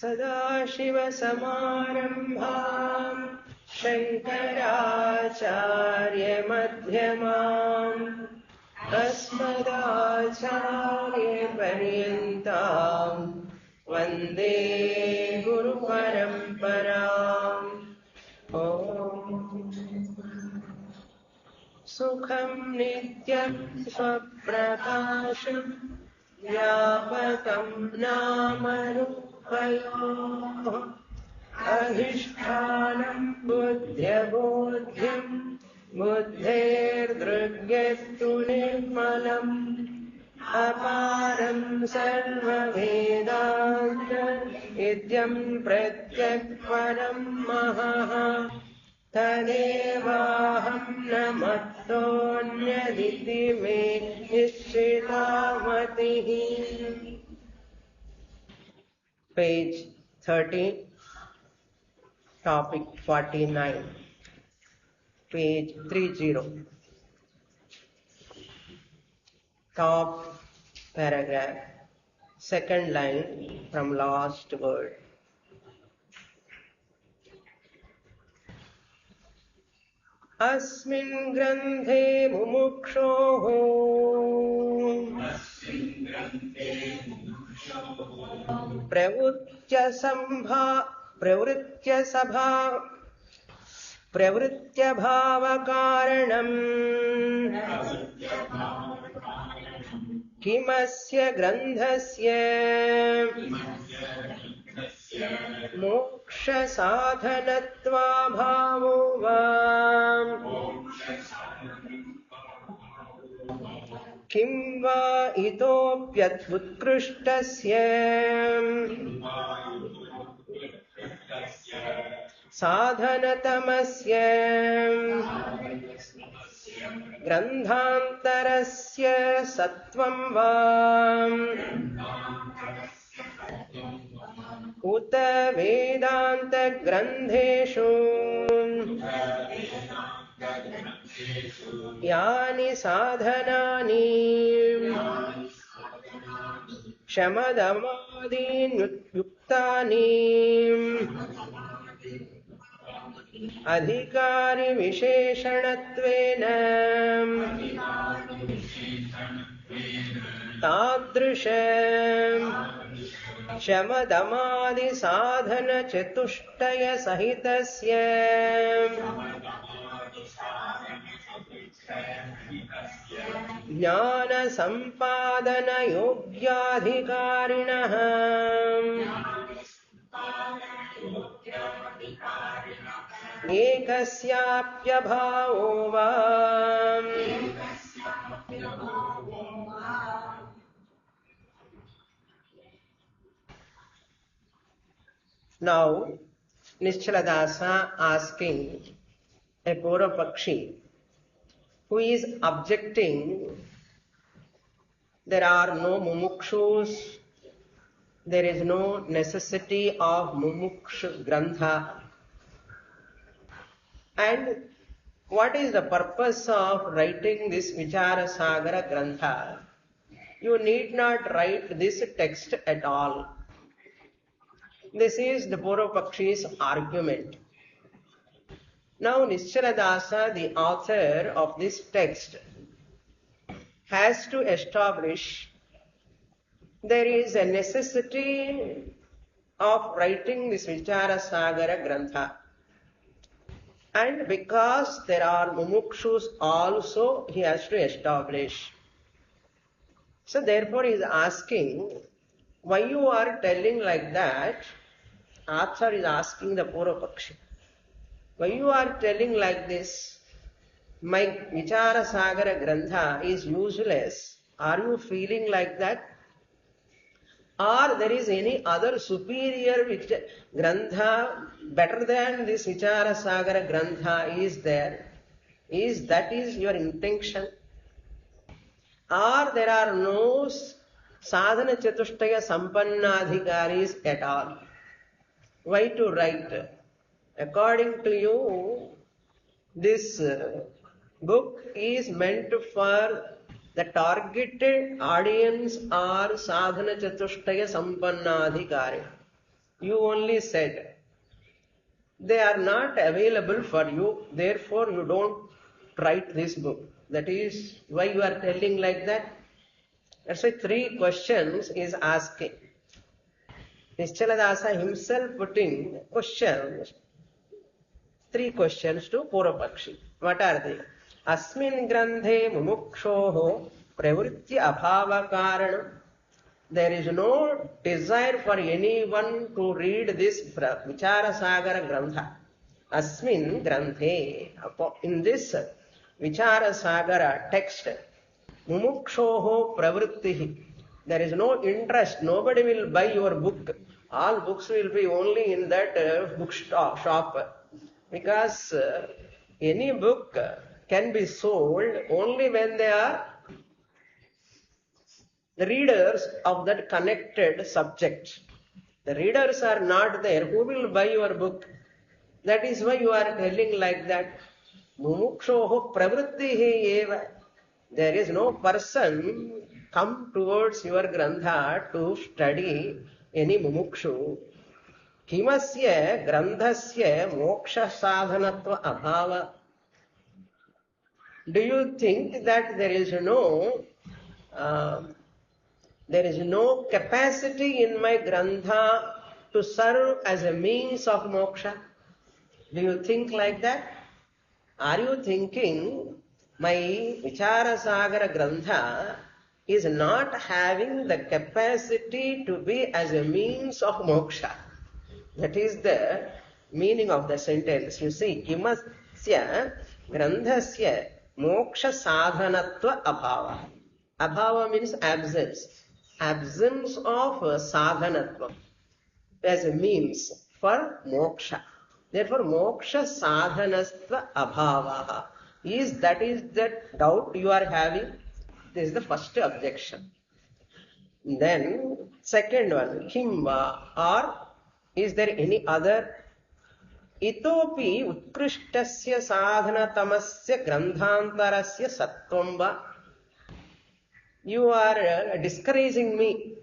सदाशिवसमारम्भाम् शङ्कराचार्यमध्यमाम् अस्मदाचार्यपर्यन्ताम् वन्दे गुरुपरम्पराम्। सुखं नित्यं स्वप्रकाशं व्यापकं नामरूपयोः अधिष्ठानं बुद्ध्यबोध्यं बुद्धेर्दृग्यस्तु निर्मलम् अपारं सर्ववेदान्त इत्यं प्रत्यक्परं महः तदेवाहं न मत्तोऽन्यदिति मे निश्चिता मतिः। Page 30, topic 49, page 30, top paragraph, second line from last word. अस्मिन् ग्रन्थे मुमुक्षोः प्रवृत्य भावकारणम् किमस्य ग्रन्थस्य मोक्ष साधनत्वाभावो वा किं वा इतोऽप्युत्कृष्टस्य साधनतमस्य ग्रन्थान्तरस्य सत्वं वा उत वेदांत ग्रन्थेषु यानि साधनानि शमदमादीन् युक्तानि अधिकारी विशेषणत्वेन तादृश शमदमादि साधन चतुष्टय सहितस्य ज्ञान संपादन योग्याधिकारिणः एकस्याप्यभावो वा Now, Nischala asking a Purapakshi who is objecting there are no mumukshus, there is no necessity of mumuksha grantha, and what is the purpose of writing this Vicharasagara grantha? You need not write this text at all. This is the Purvapakshi's argument. Now Nischala, the author of this text, has to establish there is a necessity of writing this Vicharasagara grantha. And because there are mumukshus also, he has to establish. So therefore he is asking, why you are telling like that? Acharya is asking the Purvapakshi. Why you are telling like this? My Vicharasagara grantha is useless. Are you feeling like that? Or there is any other superior grantha better than this Vicharasagara grantha is there? That is your intention? Or there are no sadhana chatushtaya sampannadhikaris at all? Why to write? According to you, this book is meant for the targeted audience are sadhana chatushtaya sampannadhikari. You only said, they are not available for you, therefore you don't write this book. That is why you are telling like that. That's why 3 questions is asking. Nischala himself putting questions, 3 questions to Purvapakshi. What are they? Asmin granthe mumukshoho pravritti abhava karanam. There is no desire for anyone to read this Vicharasagara grantha. Asmin granthe. In this Vicharasagara text, mumukshoho pravrittihi. There is no interest. Nobody will buy your book. All books will be only in that bookshop. Because any book can be sold only when they are the readers of that connected subject. The readers are not there. Who will buy your book? That is why you are telling like that. Mumukshoho pravrittihi eva. There is no person come towards your grantha to study any mumukshu. Kimasya granthasya moksha sadhanatva abhava. Do you think that there is no capacity in my grantha to serve as a means of moksha? Do you think like that? Are you thinking my Vicharasagara grantha is not having the capacity to be as a means of moksha? That is the meaning of the sentence. You see, kimasya granthasya moksha sadhanatva abhava. Abhava means absence. Absence of sadhanatva as a means for moksha. Therefore, moksha sadhanatva abhava. That is the doubt you are having? This is the first objection. Then, second one, kimva, or is there any other? Itopi utkrishtasya sadhanatamasya granthantarasya sattvam. You are discouraging me.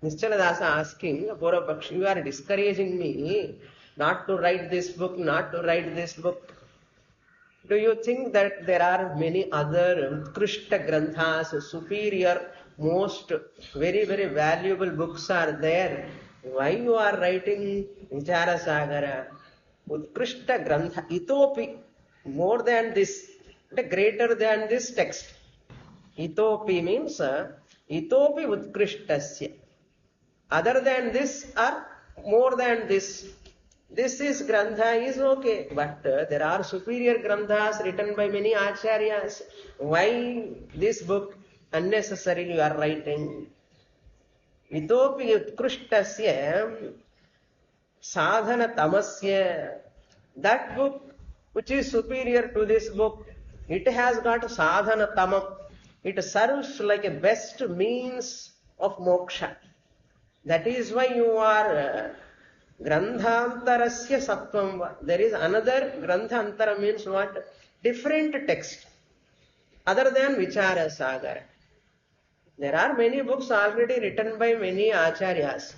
Nischala asking, Purvapakshi, you are discouraging me not to write this book, not to write this book. Do you think that there are many other Utkrishta Granthas, superior, most, very, very valuable books are there? Why you are writing Vicharasagara? Utkrishta Grantha, itopi, more than this, greater than this text. Itopi means, itopi utkrishtasya. Other than this or more than this. This is grantha is okay, but there are superior granthas written by many ācaryas. Why this book unnecessarily you are writing? Itopi utkrishtasya sadhana tamasya. That book which is superior to this book, it has got sadhana tamam. It serves like a best means of moksha. That is why you are granthantarasya sattvam. There is another granthantara means what? Different text other than Vicharasagara. There are many books already written by many ācaryas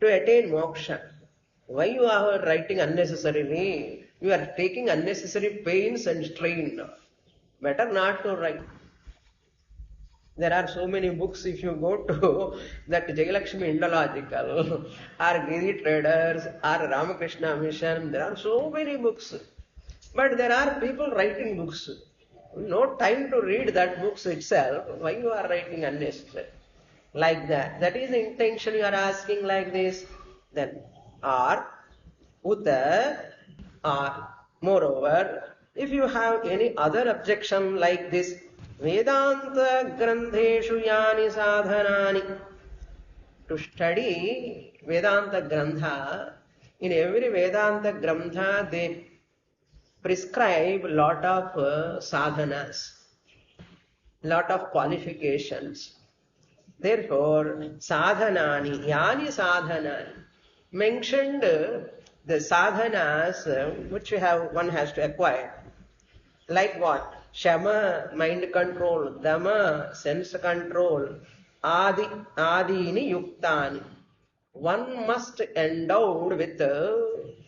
to attain moksha. Why you are writing unnecessarily? You are taking unnecessary pains and strain. Better not to write. There are so many books. If you go to that Jayalakshmi Indological or Giri Traders or Ramakrishna Mission, there are so many books. But there are people writing books. No time to read that books itself. Why you are writing unnecessary? Like that. That is the intention you are asking like this. Then, or, uta, or, moreover, if you have any other objection like this, Vedānta grantheshu yani sadhanani. To study Vedānta grantha, in every Vedānta grantha they prescribe lot of sadhanas, lot of qualifications. Therefore, sadhanani, yani sadhanani, mentioned the sadhanas which one has to acquire. Like what? Shama, mind control, Dhamma, sense control, Adini yuktani. one must endowed with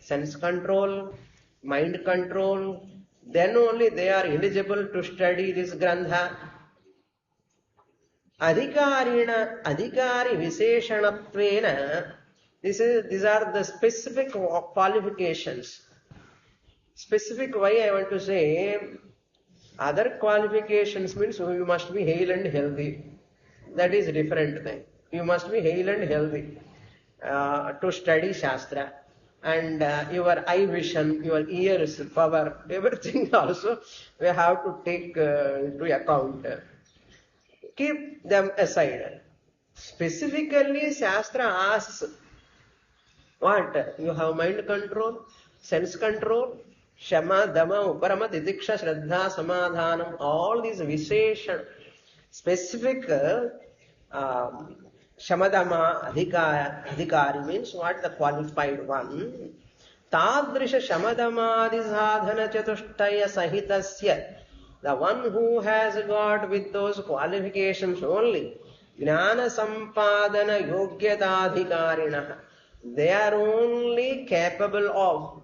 sense control, mind control, then only they are eligible to study this grantha. Adhikari Visheshanattvena, these are the specific qualifications. Specific why I want to say, other qualifications means you must be hale and healthy. That is a different thing. You must be hale and healthy to study Shastra. And your eye vision, your ears, power, everything also we have to take into account. Keep them aside. Specifically, Shastra asks, what? You have mind control, sense control, Shama, Dhamma, Uparama, Tidiksha, Shraddha, Samadhanam, all these Visheshan, specific Shamadama Adhikari means what? The qualified one. Tadrisha Shamadamadi Sadhana Chatushtaya Sahitasya, the one who has got with those qualifications only, Jnana Sampadana Yogyatadhikarinaha, they are only capable of,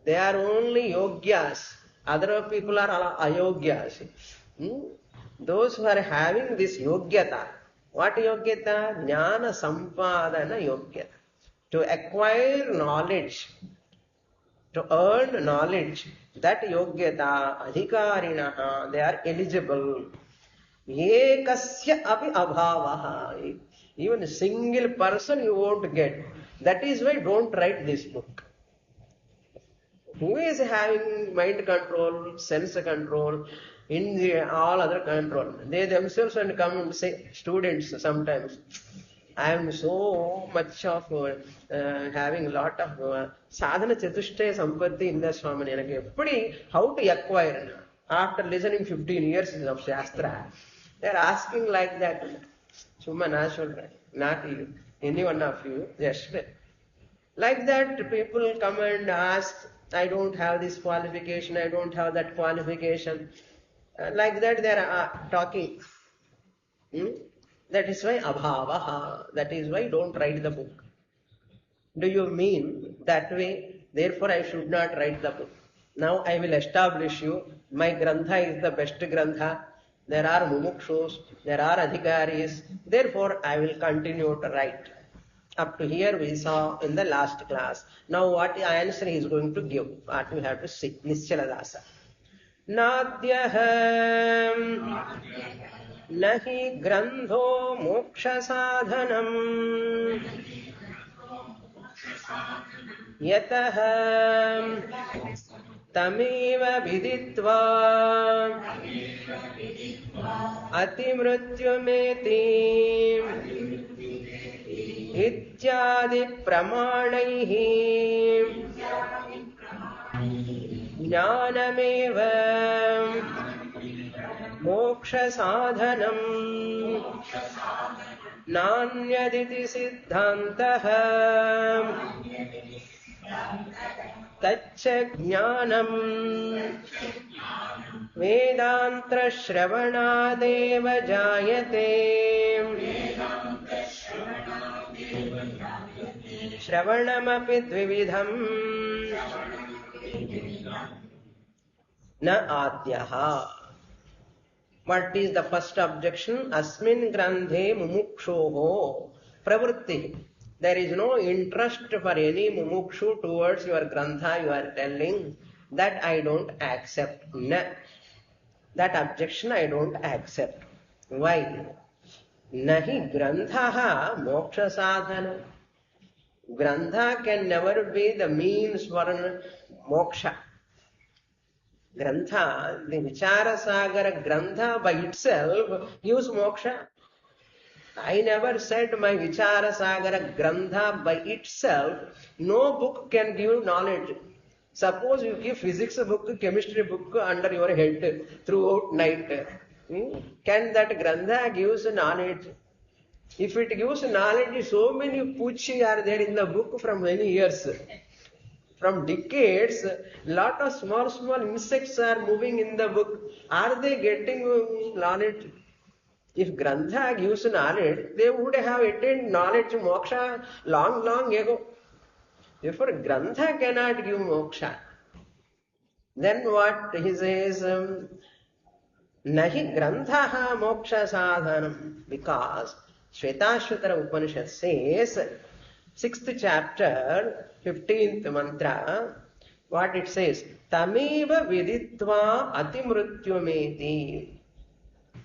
they are only yogyas. Other people are ayogyas. Those who are having this yogyata. What yogyata? Jnana sampadana yogyata. To acquire knowledge, to earn knowledge, that yogyata, adhikarinaha, they are eligible. Ekasya api abhavaha. Even a single person you won't get. That is why don't write this book. Who is having mind control, sense control, all other control? They themselves and come and say, students sometimes, I am so much of having a lot of sadhana chatushtaya sampatti in the Swamini. How to acquire? After listening 15 years of Shastra, they are asking like that. Summa natural, not you, any one of you, just like that people come and ask, I don't have this qualification, I don't have that qualification. Like that they are talking. That is why abhavaha. That is why don't write the book. Do you mean that way? Therefore I should not write the book. Now I will establish you. My grantha is the best grantha. There are mumukshus, there are adhikaris. Therefore I will continue to write. Up to here we saw in the last class. Now what answer he is going to give? What we have to see. Nischala Nadyaham nahi grandho moksha sadhanam yataham tameva viditva atimrutyumeti ityadi pramanaihi Jnanameva Moksha Sadhanam Nanyaditi Siddhantaha Taccha Jnanam Vedānta Shravanādeva Jayate Shravanamapi Dvividham Na adyaha. What is the first objection? Asmin grandhe mumukshoho pravritti. There is no interest for any mumukshu towards your grantha you are telling. That I don't accept. Na. That objection I don't accept. Why? Nahi granthaha moksha sadhana. Grantha can never be the means for moksha. Grantha, the Vicharasagara Grantha by itself gives moksha. I never said my Vicharasagara Grantha by itself, no book can give knowledge. Suppose you give physics book, chemistry book under your head throughout night. Can that Grantha gives knowledge? If it gives knowledge, so many puchi are there in the book from many years. From decades, lot of small insects are moving in the book. Are they getting knowledge? If Grantha gives knowledge, they would have attained knowledge moksha long ago. Therefore, Grantha cannot give moksha. Then what he says? Nahi Granthaha moksha sadhanam. Because Shvetashvatara Upanishad says, 6th chapter, 15th mantra, what it says? Tameva viditva atimrutyumeti.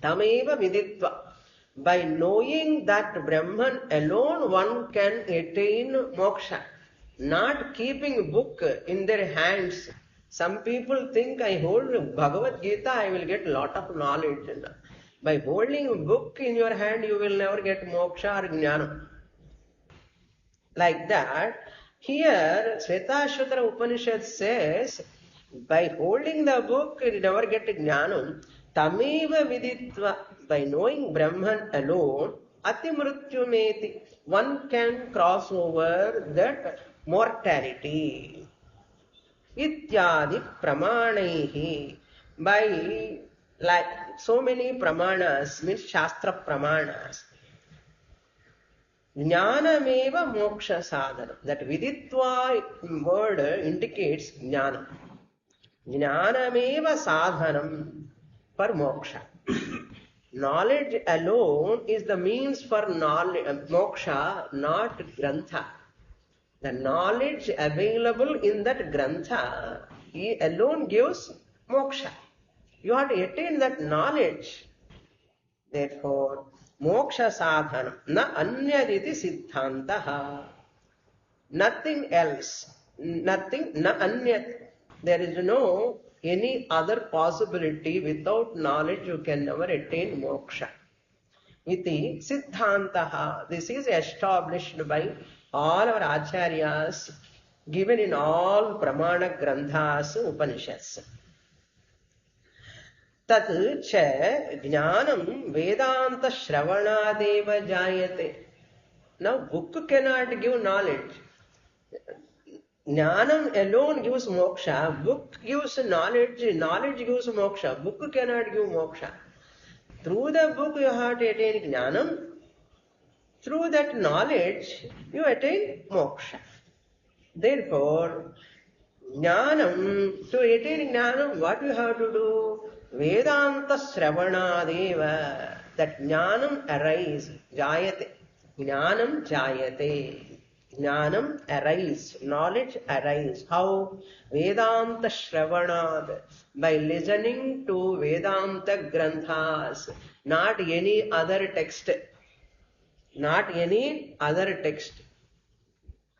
Tameva viditva. By knowing that Brahman alone one can attain moksha. Not keeping a book in their hands. Some people think I hold Bhagavadgītā, I will get a lot of knowledge. By holding a book in your hand, you will never get moksha or jnana. Like that, here Shvetashvatara Upanishad says, by holding the book, you never get jnana. Tameva viditva, by knowing Brahman alone, atimrutyumeti, one can cross over that mortality. Ityadi pramanaihi, by like so many pramanas, means shastra pramanas. Jnanameva moksha sadhanam. That viditva word indicates jnana. Jnanameva sadhanam for moksha. Knowledge alone is the means for knowledge, moksha, not grantha. The knowledge available in that grantha, he alone gives moksha. You have to attain that knowledge. Therefore, moksha sadhanam, na anyaditi siddhantaha. Nothing else. Nothing, na anyat. There is no any other possibility. Without knowledge you can never attain moksha. Iti siddhantaha. This is established by all our ācaryas, given in all Pramāṇa-granthas, Upaniṣads. Tat cha jnanam Vedānta shravanādeva jayate. Now book cannot give knowledge. Jnanam alone gives moksha, book gives knowledge, knowledge gives moksha, book cannot give moksha. Through the book you have to attain jnanam. Through that knowledge, you attain moksha. Therefore, jnanam, to attain jnanam, what you have to do? Vedānta shravanādeva. That jnanam arise, jayate. Jnanam jayate. Jnanam arise, knowledge arise. How? Vedānta shravanād. By listening to Vedānta granthas, not any other text. Not any other text.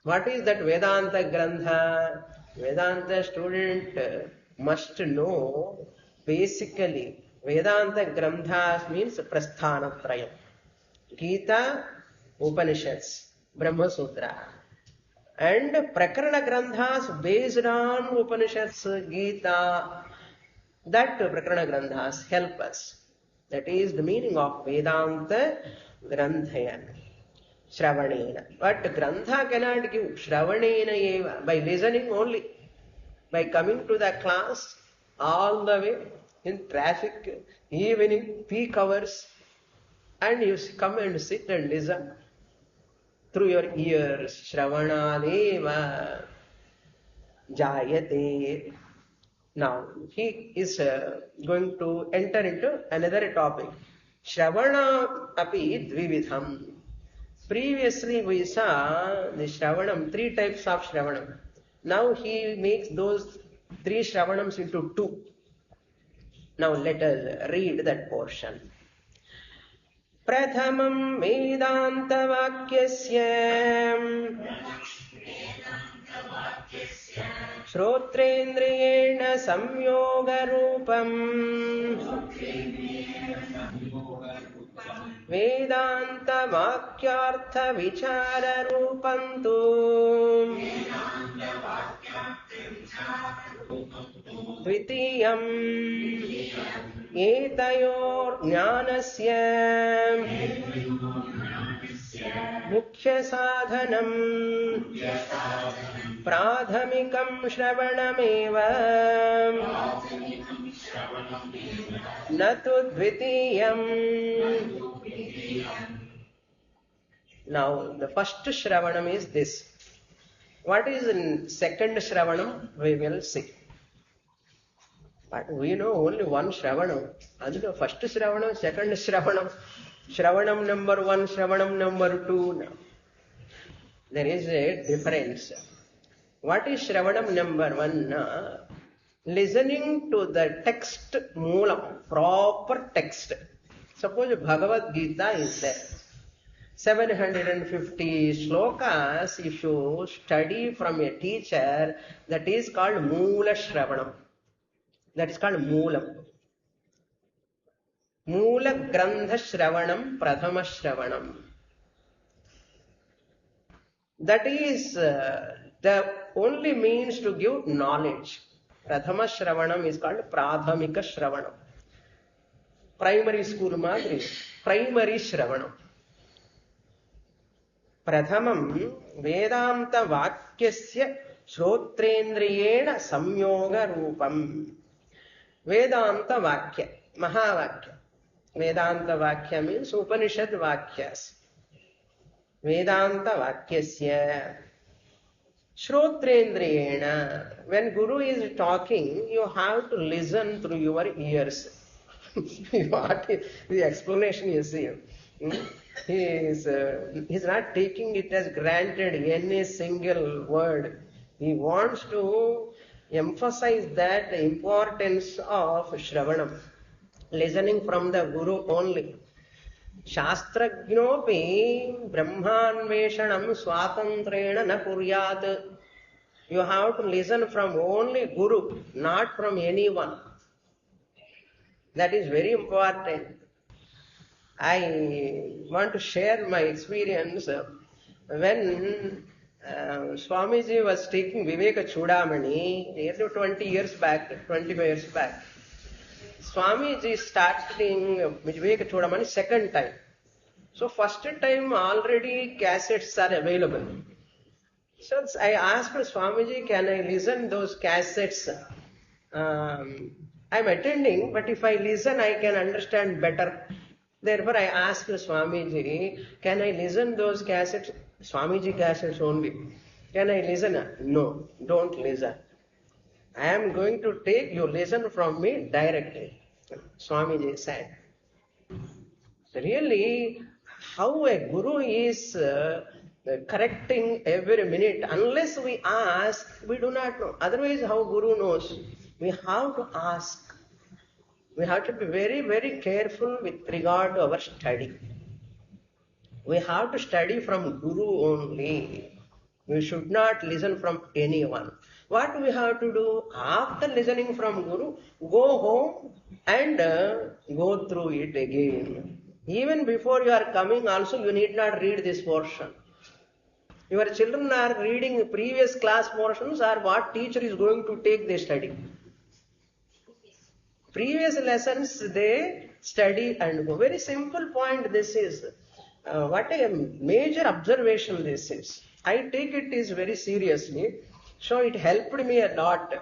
What is that Vedānta grantha? Vedānta student must know basically. Vedānta granthas means prasthanatrayam. Gita, Upanishads, Brahma Sutra. And Prakaraṇa-granthas based on Upanishads, Gita. That Prakaraṇa-granthas help us. That is the meaning of Vedānta Granthaya, Shravanena. But Grantha cannot give Shravanena eva, by listening only. By coming to the class all the way in traffic, evening, peak hours, and you come and sit and listen through your ears. Shravanadeva jayate. Now, he is going to enter into another topic. Shravana api dvividham. Previously we saw the Shravanam, 3 types of Shravanam. Now he makes those 3 Shravanams into 2. Now let us read that portion. Prathamam Vedānta Vakyasya Shrotrendriyena Samyoga Rupam Vedānta Vakyartha Vichara Rupantu Dvitiyam Etayor Jnanasya Mukhya sadhanam pradhamikam shravanameva natu dvitiyam. Now the first shravanam is this. What is in second shravanam? We will see. But we know only one shravanam. And the first shravanam, second shravanam, shravanam number 1, shravanam number 2. There is a difference. What is shravanam number 1? Listening to the text moolam, proper text. Suppose Bhagavadgītā is there. 750 shlokas, if you study from a teacher, that is called Moola Shravanam. That is called Moolam. Moola Grantha Shravanam, Prathama Shravanam. That is the only means to give knowledge. Prathama Shravanam is called Pradhamika Shravanam. Primary school madri, primary Shravanam. Prathamam Vedānta Vakyasya Shrotrendriyena Samyoga Rupam. Vedānta Vakya, Mahavakya. Vedānta Vakya means Upanishad Vakyas. Vedānta Vakyasya Shrotrendriyena. When Guru is talking, you have to listen through your ears. What is the explanation is here? He is not taking it as granted any single word. He wants to emphasize that the importance of Shravanam, listening from the Guru only. Shastrajnopi Brahmanveshanam Swatantrena na kuryat. You have to listen from only Guru, not from anyone. That is very important. I want to share my experience when Swamiji was taking Viveka Chudamani nearly 20 years back, 25 years back. Swamiji starting Viveka Chudamani second time. So first time already cassettes are available. So I asked Swamiji, can I listen those cassettes? I am attending, but if I listen, I can understand better. Therefore, I asked Swamiji, can I listen those cassettes? Swamiji cassettes only. Can I listen? No, don't listen. I am going to take you listen from me directly. Swamiji said. Really, how a Guru is correcting every minute. Unless we ask, we do not know. Otherwise, how Guru knows? We have to ask. We have to be very, very careful with regard to our study. We have to study from Guru only. We should not listen from anyone. What we have to do? After listening from Guru, go home and go through it again. Even before you are coming also, you need not read this portion. Your children are reading previous class portions or what teacher is going to take, they study. Previous lessons they study and go. Very simple point this is. What a major observation this is. I take it is very seriously. So it helped me a lot.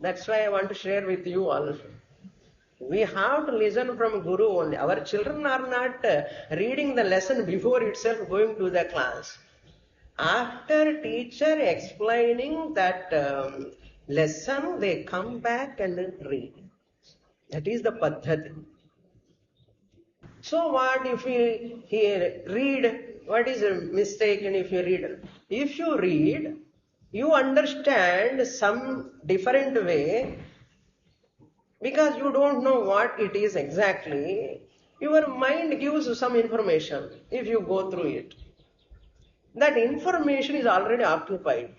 That's why I want to share with you all. We have to listen from Guru only. Our children are not reading the lesson before itself going to the class. After teacher explaining that lesson, they come back and read. That is the paddhati. So what if we read? What is mistaken if you read? If you read, you understand some different way because you don't know what it is exactly. Your mind gives some information if you go through it. That information is already occupied.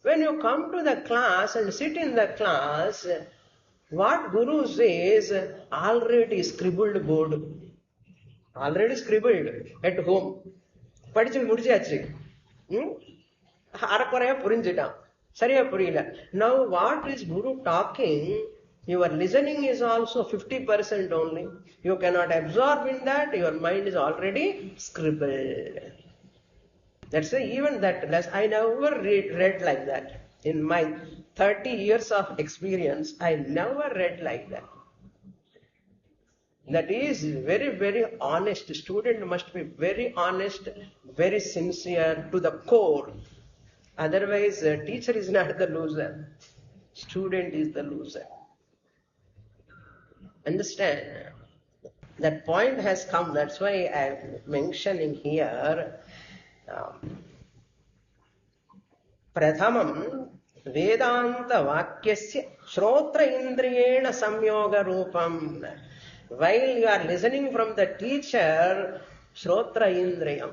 When you come to the class and sit in the class, what Guru says, already scribbled board. Already scribbled at home. Padichu mudichachi. Harakoraya purinjita. Sariya purila. Now what is Guru talking? Your listening is also 50% only. You cannot absorb in that, your mind is already scribbled. That's why even that less, I never read like that. In my 30 years of experience, I never read like that. That is very, very honest. Student must be very honest, very sincere to the core. Otherwise, teacher is not the loser. Student is the loser. Understand? That point has come. That's why I'm mentioning here. Prathamam Vedānta Vakyasya Shrotra Indriyena Samyoga Rupam. While you are listening from the teacher, Shrotra Indriyam,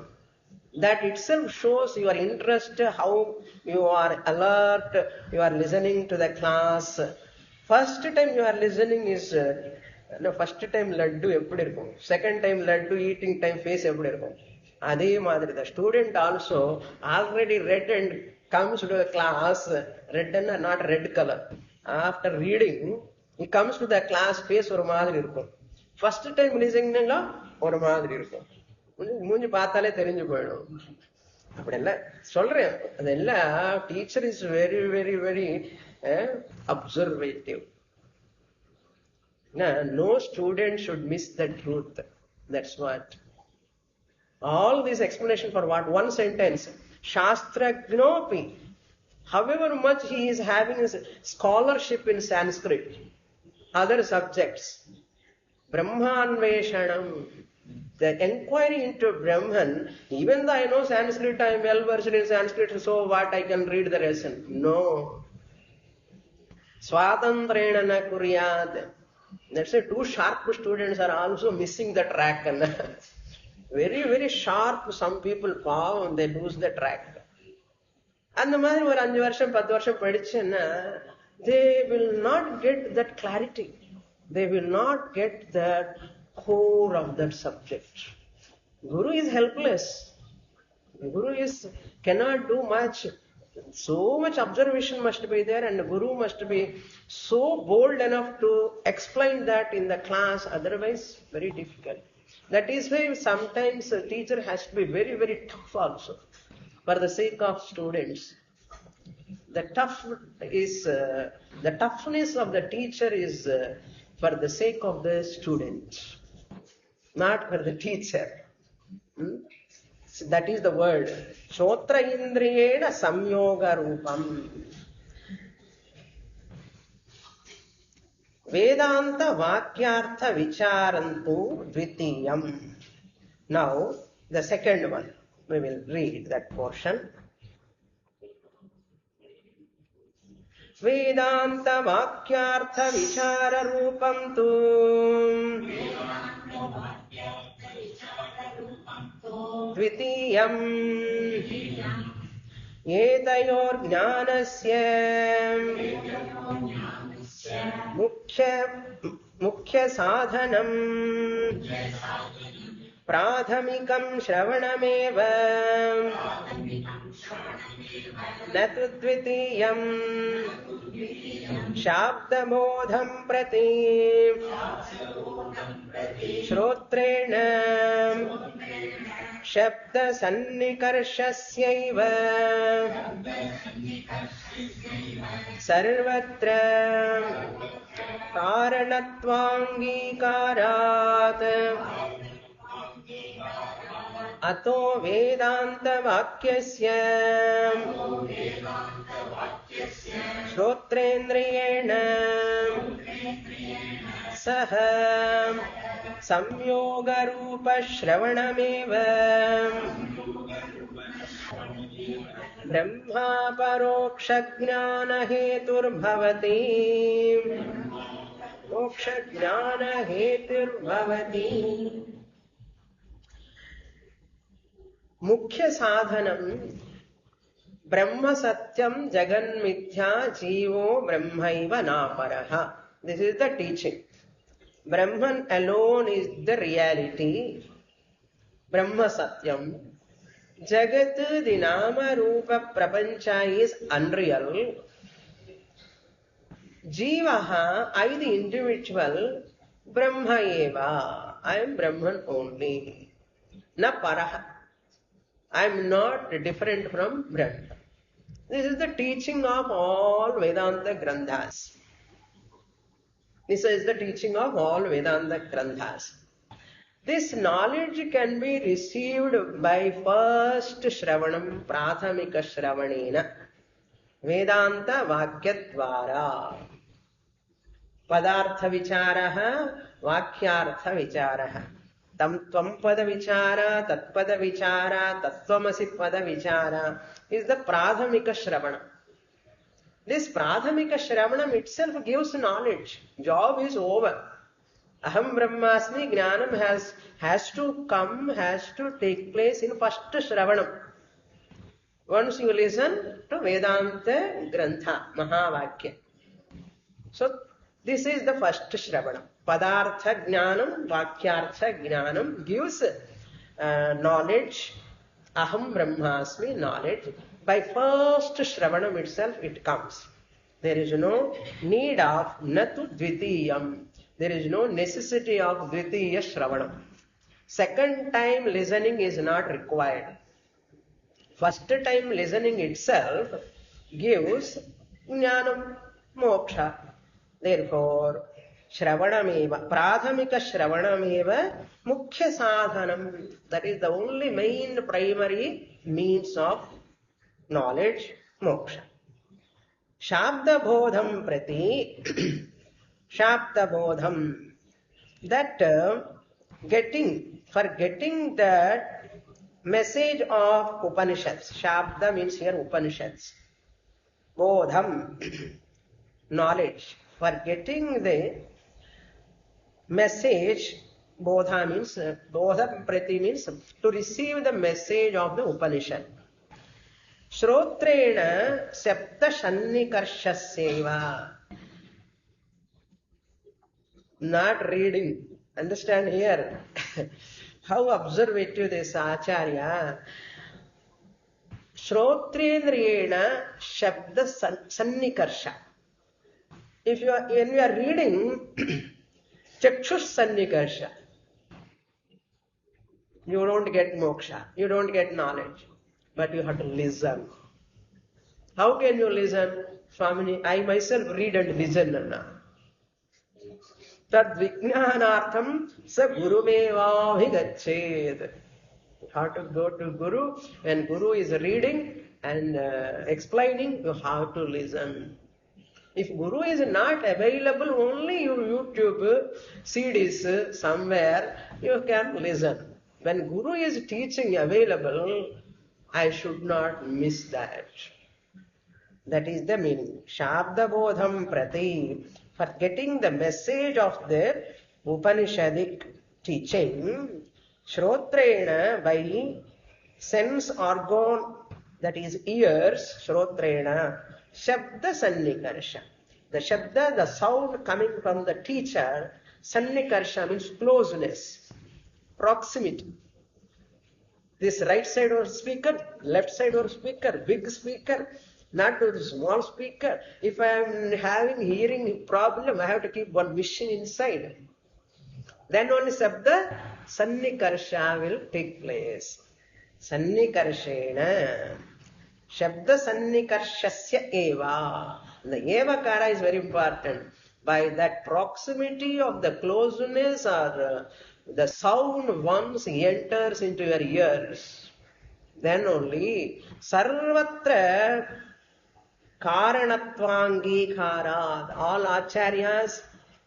that itself shows your interest, how you are alert, you are listening to the class. First time you are listening is, first time laddu eppadi irukum, second time laddu eating time face eppadi irukum. Adhe madri, the student also already read and comes to the class, red and not red color. After reading, he comes to the class, face ஒரு மாதிரி இருக்கும். First time listening ஒரு மாதிரி இருக்கும். மூஞ்சி பார்த்தாலே தெரிஞ்சு போயிடும். அப்படி இல்ல சொல்றேன், அதெல்லாம் teacher is very very very observative. No student should miss the truth. That's what. All this explanation for what? One sentence. Shastragnopi. However much he is having his scholarship in Sanskrit, other subjects, Brahmanveshanam, the inquiry into Brahman, even though I know Sanskrit, I am well versed in Sanskrit, so what, I can read the lesson. No. Swatantrena na kuryat. That's why two sharp students are also missing the track. Very, very sharp, some people, they lose the track. அந்த மாதிரி ஒரு 5 வருஷம் 10 வருஷம் படிச்சேன்னா they will not get that clarity. They will not get the core of that subject. Guru is helpless. Guru cannot do much. So much observation must be there, and the Guru must be so bold enough to explain that in the class, otherwise very difficult. That is why sometimes a teacher has to be very, very tough also, for the sake of students. The toughness of the teacher is for the sake of the student, not for the teacher. So that is the word. Shotra indriyena samyoga rupam. Vedānta vakyartha vicharantu dvitiyam. Now, the second one. We will read that portion. Vedānta vakyartha vichara rupam tu dvitiyam etayor jnanasya mukhya sadhanam pradhamikam shravanameva natu dvitiyam shabdamodham prati shrotrena shabda sannikarshasya sarvatra karanatvaangikarat ato vedanta vakyasya shrotrendriyena saha samyoga rupa shravanameva brahma paroksha jnana hetur bhavati moksha jnana hetur bhavati. Mukhya sadhanam Brahma Satyam Jagan Mithya Jivo Brahmaiva Naparaha. This is the teaching. Brahman alone is the reality. Brahma Satyam. Jagat Dinama Rupa Prapancha is unreal. Jivaha, I the individual, Brahma eva, I am Brahman only. Na paraha, I am not different from Brahman. This is the teaching of all Vedanta Granthas. This is the teaching of all Vedanta Granthas. This knowledge can be received by first Shravanam, Prathamika Shravanena, Vedanta Vakyadvara. Padartha Vicharaha, Vakyartha Vicharaha. Tvam Pada Vichara, Tatpada Vichara, Tattvamasi Pada Vichara is the Prathamika Shravana. This Prathamika Shravanam itself gives knowledge. Job is over. Aham Brahmasmi Jnanam has to come, has to take place in first Shravanam. Once you listen to Vedanta Grantha, Mahavakya. So, this is the first Shravanam. Padartha Jnanam, Vakyartha Jnanam gives knowledge. Aham Brahmasmi, knowledge. By first Shravanam itself it comes. There is no need of Natu Dvitiyam. There is no necessity of Dvitiya Shravanam. Second time listening is not required. First time listening itself gives Jnanam, Moksha. Therefore, Shravanameva, Prathamika Shravanameva, Mukhya Sadhanam. That is the only main primary means of knowledge, Moksha. Shabda Bodham Prati, Shabda Bodham. That getting that message of Upaniṣads. Shabda means here Upaniṣads. Bodham, knowledge. For getting the message, Bodha means, Bodha Prati means to receive the message of the Upanishad. Shrotrena Sapta Sannikarshasyeva. Not reading. Understand here how observative this Acharya. Shrotrendriyena Shabda Sannikarsha. When you are reading, Chakshush Sannikarsha, you don't get moksha, you don't get knowledge, but you have to listen. How can you listen? Swamini, I myself read and listen. Tad vijnanartham sa gurumeva bhigached. You have to go to Guru. When Guru is reading and explaining, you have to listen. If Guru is not available, only you YouTube CDs somewhere, you can listen. When Guru is teaching available, I should not miss that. That is the meaning. Shabda Bodham Prati. For getting the message of the Upanishadic teaching, Shrotrena, by sense organ, that is ears, Shrotrena, Shabda Sannikarsha. The Shabda, the sound coming from the teacher, Sannikarsha means closeness, proximity. This right side or speaker, left side or speaker, big speaker, not to the small speaker. If I am having hearing problem, I have to keep one machine inside. Then only Shabda Sannikarsha will take place. Sannikarshena. Shabda Sannikarshasya eva. The evakara is very important. By that proximity of the closeness or the sound once enters into your ears, then only sarvatra karanatvangikarad. All ācaryas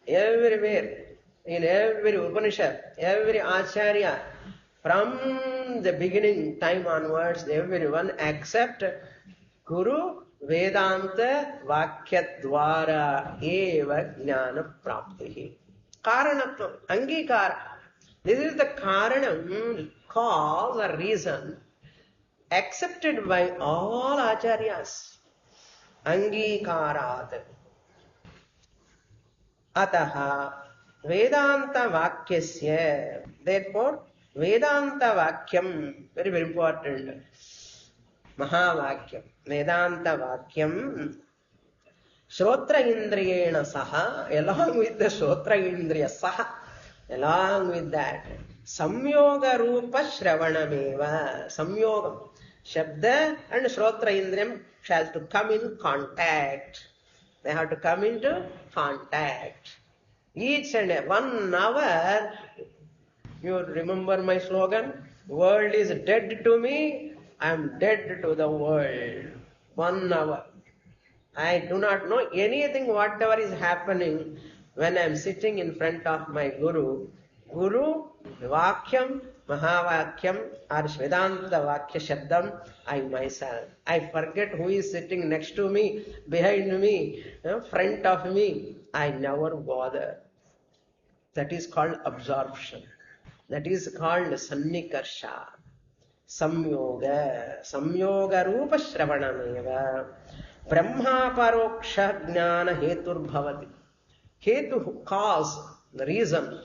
everywhere, in every Upanishad, every ācarya, from the beginning time onwards, everyone except Guru Vedānta Vakyadvara eva jnana praptihi. Karanatvam, angikara. This is the karanam, cause or reason accepted by all ācaryas. Angikarat. Ataha Vedānta Vakyasya. Therefore, Vedānta Vakyam, very, very important. Mahavakyam. Vedānta Vakyam Shrotra Indriyena Saha, along with the Shrotra Indriya Saha, along with that, Samyoga Rupa Shravanameva, Samyogam, Shabda and Shrotra Indriyam shall to come in contact. They have to come into contact. Each and 1 hour, you remember my slogan? World is dead to me, I am dead to the world. 1 hour. I do not know anything whatever is happening when I am sitting in front of my Guru. Guru, Vakyam, Mahavakyam or Vedānta Vakya Shabdam, I myself. I forget who is sitting next to me, behind me, front of me. I never bother. That is called absorption. That is called Sannikarsha. Samyoga. Samyoga Rupa Shravanameva. Brahma Paroksha Jnana Hetur Bhavati. Hetu, cause, the reason.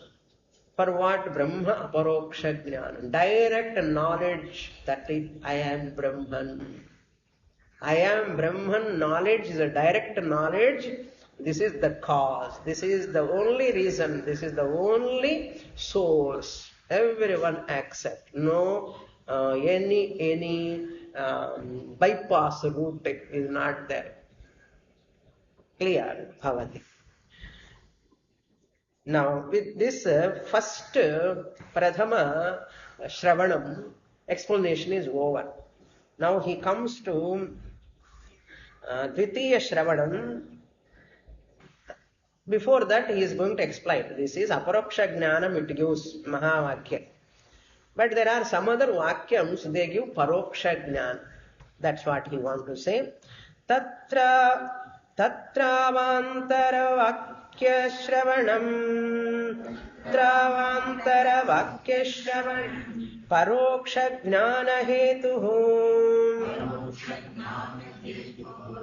For what? Brahma Paroksha Jnana. Direct knowledge that I am Brahman. I am Brahman. Knowledge is a direct knowledge. This is the cause. This is the only reason. This is the only source. Everyone accept. No any bypass route is not there. Clear, Bhavati. Now, with this first Prathama Shravanam explanation is over. Now he comes to Dvitiya Shravanam. Before that, he is going to explain. This is Aparoksha Jnanam, it gives Mahavakya. But there are some other Vakyams, they give Paroksha Jnana. That's what he wants to say. Tatra Vantara Shravanam Travantara Vakya Shravanam Paroksha Jnana Hetuhu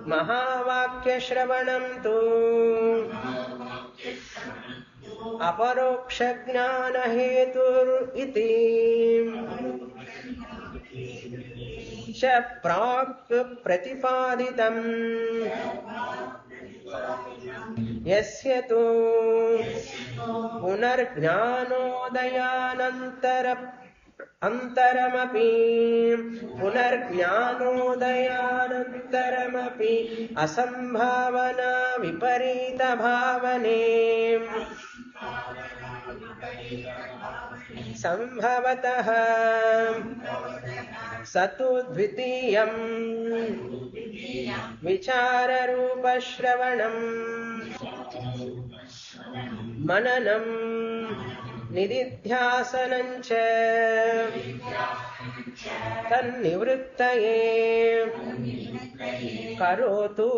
Mahavakya Shravanam Tu Aparoksha Jnana Hetur Iti Cha Prak Pratipaditam Yasya Tu Punarjnano Dayānantara Antaramapi Punarjnano Dayānantaramapi Asambhavana Viparita Bhavane Sambhavataha Satu Dvitiyam Vichara Rupa Shravanam Mananam Nididhyasanancha Tannivrittaye Karotu.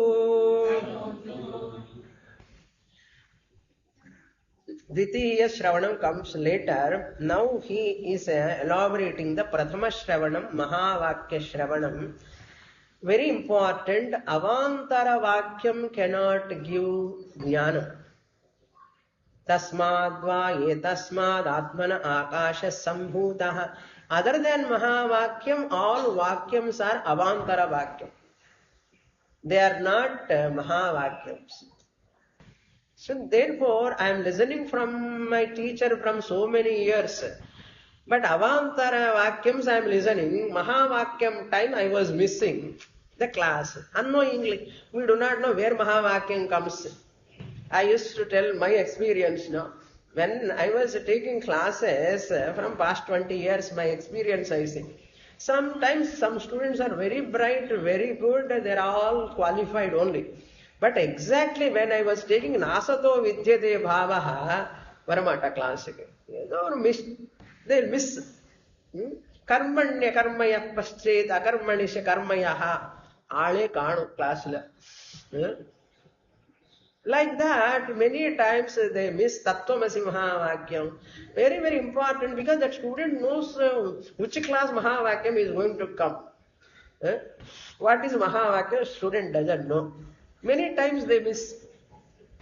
Dvitiya Shravanam comes later. Now he is elaborating the Prathama Shravanam, Mahavakya Shravanam. Very important, Avantara Vakyam cannot give Jnana. Tasmadva etasmad Atmana Akasha Sambhutaha. Other than Mahavakyam, all Vakyams are Avantara Vakyam. They are not Mahavakyams. So therefore, I am listening from my teacher from so many years. But Avantara Vakyams I am listening. Mahavakyam time I was missing the class. Unknowingly. We do not know where Mahavakyam comes. I used to tell my experience now. When I was taking classes from past 20 years, my experience I see. Sometimes some students are very bright, very good, they are all qualified only. But exactly when I was taking Nasato Vidyate Bhavaha, Paramata class, they'll miss. Karmanya karmaya paschet akarmanisha karmayaha aale kaanu class. Like that, many times they miss Tattvamasi Mahavakyam. Very, very important because that student knows which class Mahavakyam is going to come. What is Mahavakyam? Student doesn't know. Many times they miss.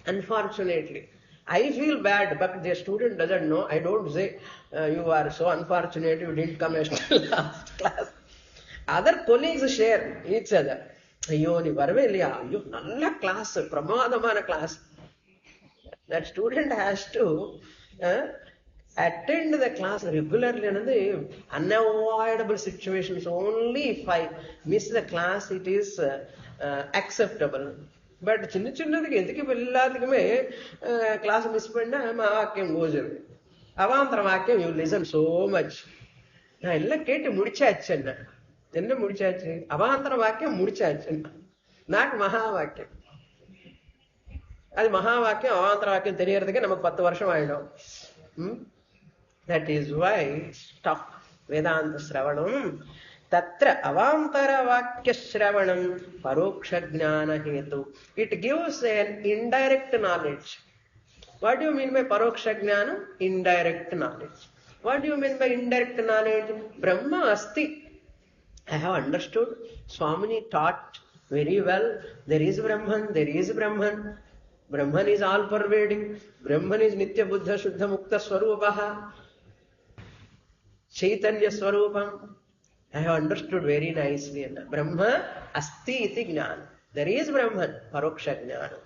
Unfortunately. I feel bad, but the student doesn't know. I don't say, you are so unfortunate, you didn't come as last class. Other colleagues share each other. ஐயோ நீ வரவே இல்லையா, ஐயோ நல்ல class, பிரமாதமான class. That student has to attend the class regularly. Unavoidable situations. Only if I miss the class, it is acceptable. But சின்னதுக்கு எதுக்கு இப்ப எல்லாத்துக்குமே கிளாஸ் மிஸ் பண்ணா மகாவாக்கியம் goes away. அவாந்தர வாக்கியம் you listen so much. நான் எல்லாம் கேட்டு முடிச்சாச்சு. என்ன முடிச்சாச்சு? அவாந்தர வாக்கியம் முடிச்சாச்சு. நாட் மகா வாக்கியம். அது மகா வாக்கியம் அவாந்தர வாக்கியம் தெரியறதுக்கு நமக்கு 10 வருஷம் ஆயிடும். That is why stop Vedānta Sravanam. Tatra avantara vakya Sravanam paroksha jnana hetu. It gives an indirect knowledge. What do you mean by paroksha jnana? Indirect knowledge. What do you mean by indirect knowledge? Brahma asti. I have understood. Swāmini taught very well. There is Brahman. There is Brahman. Brahman is all pervading. Brahman is Nitya Buddha Shuddha Mukta Swarupaha. Chaitanya Swarupam. I have understood very nicely. Brahma asti iti jnana. There is Brahman. Paroksha jnana.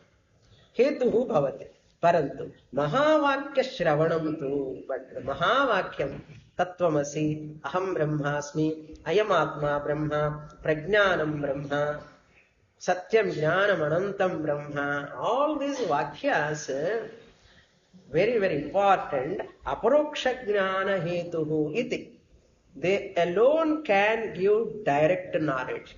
Hetuhu bhavati. Parantu. Mahavakya shravanam tu. But Mahavakyam Tattvamasi. Aham Brahmasmi. Ayam Atma Brahma. Prajnanam Brahma. Satyam Jnanam Anantam Brahma. All these Vakyas, very, very important. Aparoksha Jnana Hetuhu iti. They alone can give direct knowledge.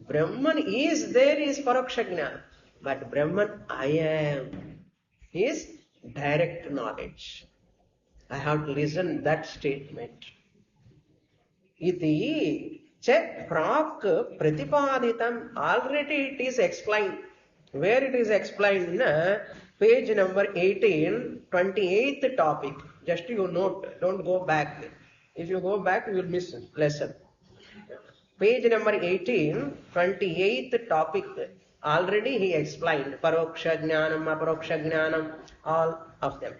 Brahman is there is Paroksha Jnana. But Brahman I am is direct knowledge. I have to listen that statement. Iti Chet prak pratipaditam. Already it is explained. Where it is explained in page number 18, 28th topic. Just you note, don't go back. If you go back, you will miss lesson. Page number 18, 28th topic. Already he explained paroksha jnanam, aparoksha jnanam, all of them.